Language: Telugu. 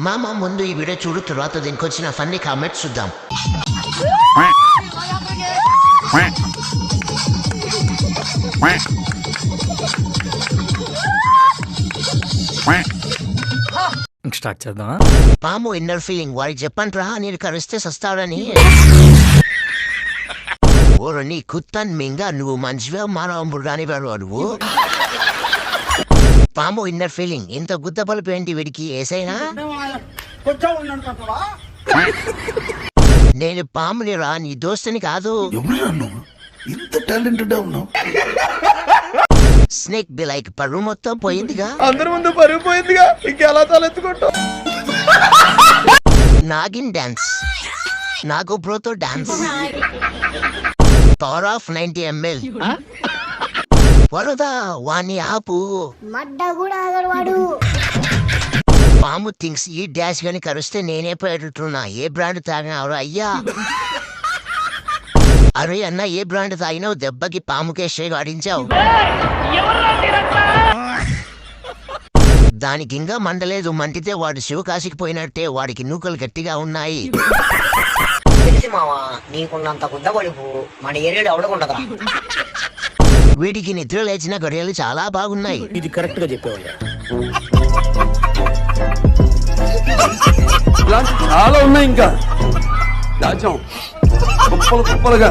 మామ ముందు ఈ వీడియో చూడు, తర్వాత దీనికి వచ్చిన ఫన్నీ కామెంట్స్ చూద్దాం. స్టార్ట్ చేద్దాం. పాము ఇన్నర్ ఫీలింగ్ వాడికి చెప్పండి రా, నేను కరిస్తే సస్తాడని. ఓరు నీ కుత్తన్ మింగా, నువ్వు మంచివే మానవ రానివాడు నువ్వు. పాము ఇన్నర్ ఫీలింగ్, ఇంత గుద్ద పలుపు ఏంటి వీడికి ఏసైనా? నేను పాముని రా, నీ దోస్తుని కాదు. స్నేక్ బి లైక్ పరువు మొత్తం పోయిందిగా, అందరి ముందు పరుగు పోయిందిగా, ఇంకెలా తలెత్తుకుంటాం. నాగిన్ డాన్స్, నాగో బ్రోతో డాన్స్, పవర్ ఆఫ్ 90 ml. వరదా వాణి ఆపు, మడ్డ కూడా ఆగడు. పాము థింగ్స్ ఈ డాష్ గాని కరిస్తే నేనే పోయేటట్టున్నా. ఏ బ్రాండ్ తాగినావు అయ్యా? అరే అన్న, ఏ బ్రాండ్ తాగినావు? దెబ్బకి పాముకే షేక్ ఆడించావు. దానికి ఇంకా మండలేదు, మంటితే వాడు శివకాశికి పోయినట్టే. వాడికి నూకలు గట్టిగా ఉన్నాయి. తెలిసి మావా, నీకున్నంత గుద్ద పడుపు మన ఏరియాలో అవడకుంటదా? వీడికి నిద్ర లేచిన గడియలు చాలా బాగున్నాయి. ఇది కరెక్ట్ గా చెప్పేవాళ్ళు. ఇలాంటి చాలా ఉన్నాయి ఇంకా దాచాం కుప్పలుగా.